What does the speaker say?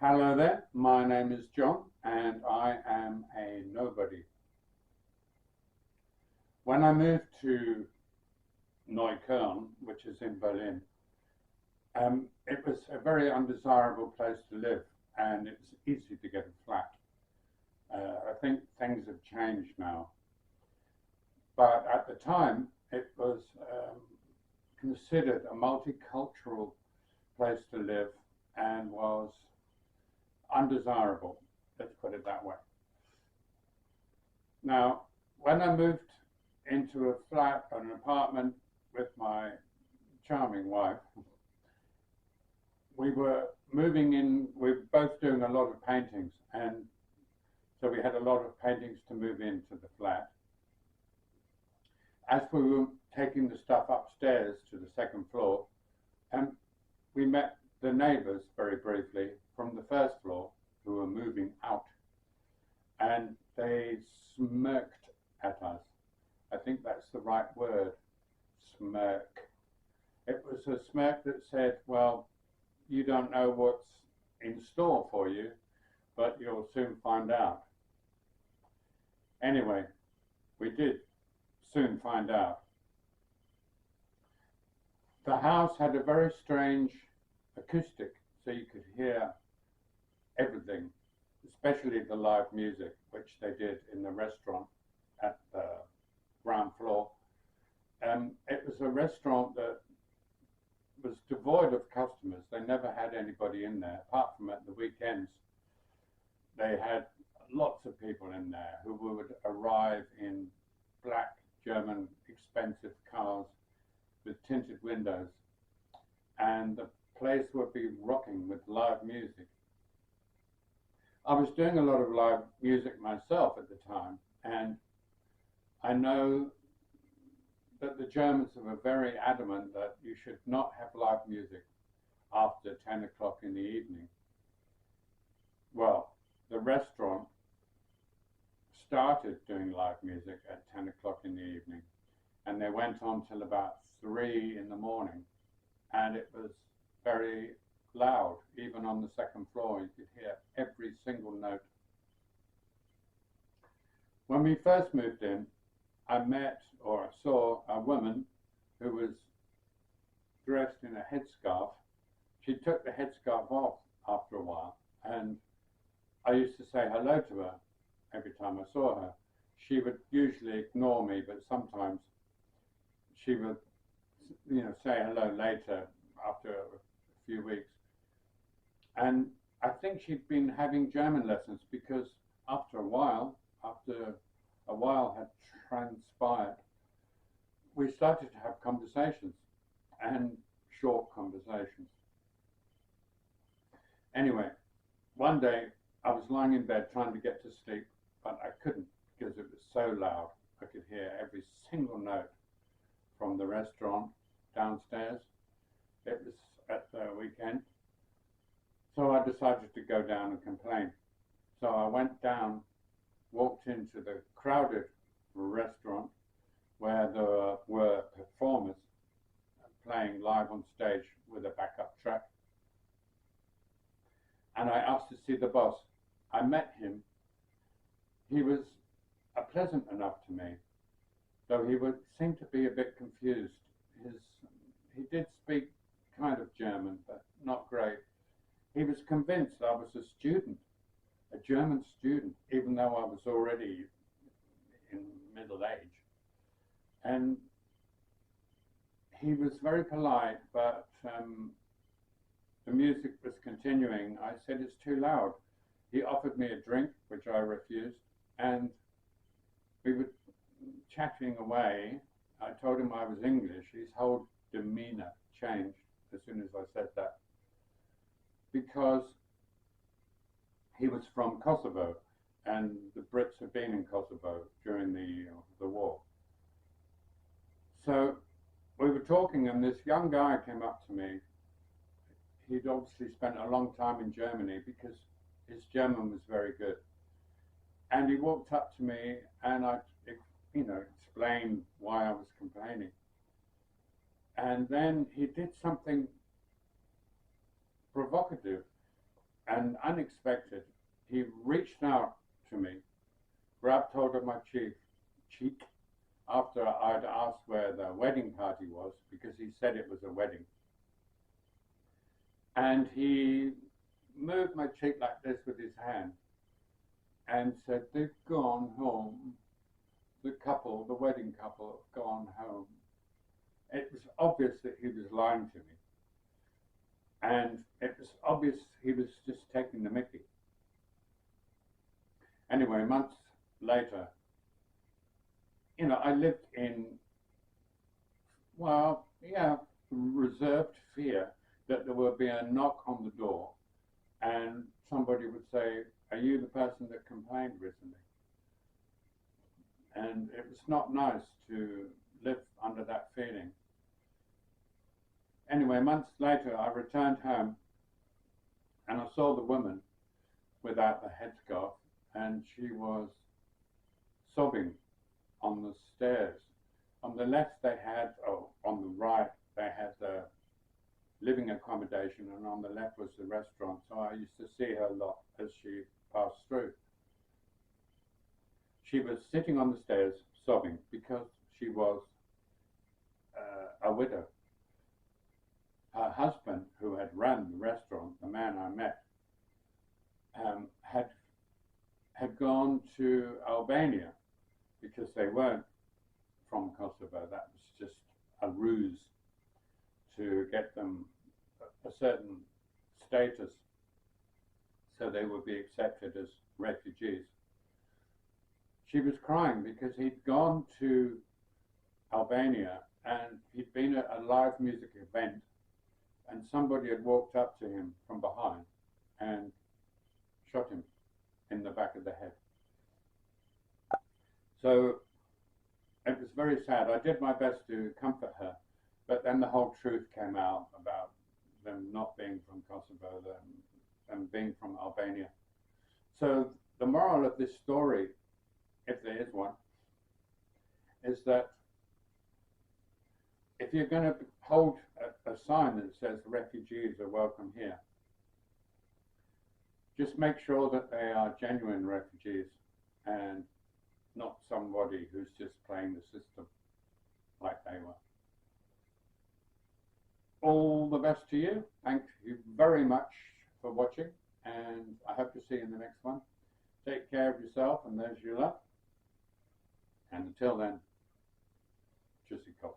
Hello there, my name is John and I am a nobody. When I moved to Neukölln, which is in Berlin, it was a very undesirable place to live and it's easy to get a flat. I think things have changed now, but at the time it was considered a multicultural place to live and was undesirable, let's put it that way. Now, when I moved into a flat, an apartment with my charming wife, we were moving in, we were both doing a lot of paintings, and so we had a lot of paintings to move into the flat. As we were taking the stuff upstairs to the second floor, we met the neighbors very briefly from the first floor who were moving out, and they smirked at us. I think that's the right word, smirk. It was a smirk that said, well, you don't know what's in store for you, but you'll soon find out. Anyway, we did soon find out. The house had a very strange acoustic, so you could hear everything, especially the live music, which they did in the restaurant at the ground floor. It was a restaurant that was devoid of customers. They never had anybody in there, apart from at the weekends. They had lots of people in there who would arrive in black German expensive cars with tinted windows, and the place would be rocking with live music. I was doing a lot of live music myself at the time, and I know that the Germans were very adamant that you should not have live music after 10 o'clock in the evening. Well, the restaurant started doing live music at 10 o'clock in the evening, and they went on till about 3 in the morning, and it was very loud. Even on the second floor you could hear every single note. When we first moved in, I met or I saw a woman who was dressed in a headscarf. She took the headscarf off after a while, and I used to say hello to her every time I saw her. She would usually ignore me, but sometimes she would, say hello later after a few weeks. And I think she'd been having German lessons, because after a while had transpired, we started to have conversations, and short conversations. Anyway, one day I was lying in bed trying to get to sleep, but I couldn't because it was so loud. I could hear every single note from the restaurant downstairs. It was at the weekend. So I decided to go down and complain. So I went down, walked into the crowded restaurant where there were performers playing live on stage with a backup track. And I asked to see the boss. I met him. He was pleasant enough to me, though he would seem to be a bit confused. He did speak kind of German, but not great. He was convinced I was a student, a German student, even though I was already in middle age. And he was very polite, but the music was continuing. I said, it's too loud. He offered me a drink, which I refused, and we were chatting away. I told him I was English. His whole demeanor changed as soon as I said that, because he was from Kosovo, and the Brits had been in Kosovo during the war. So we were talking, and this young guy came up to me. He'd obviously spent a long time in Germany because his German was very good. And he walked up to me, and I, explained why I was complaining. And then he did something provocative, and unexpected, he reached out to me, grabbed hold of my cheek after I'd asked where the wedding party was, because he said it was a wedding. And he moved my cheek like this with his hand and said, "They've gone home. The couple, the wedding couple, have gone home." It was obvious that he was lying to me. And it was obvious he was just taking the mickey. Anyway, months later, I lived in, well, yeah, reserved fear that there would be a knock on the door and somebody would say, "Are you the person that complained recently?" And it was not nice to live under that feeling. Anyway, months later, I returned home and I saw the woman without the headscarf, and she was sobbing on the stairs. On the left they had, on the right they had the living accommodation, and on the left was the restaurant, so I used to see her a lot as she passed through. She was sitting on the stairs sobbing because she was a widow. Her husband, who had run the restaurant, the man I met, had gone to Albania because they weren't from Kosovo. That was just a ruse to get them a certain status so they would be accepted as refugees. She was crying because he'd gone to Albania and he'd been at a live music event, and somebody had walked up to him from behind and shot him in the back of the head. So it was very sad. I did my best to comfort her, but then the whole truth came out about them not being from Kosovo and being from Albania. So the moral of this story, if there is one, is that if you're going to hold a sign that says refugees are welcome here, just make sure that they are genuine refugees and not somebody who's just playing the system like they were. All the best to you. Thank you very much for watching, and I hope to see you in the next one. Take care of yourself and those you love. And until then, Jussie Cox.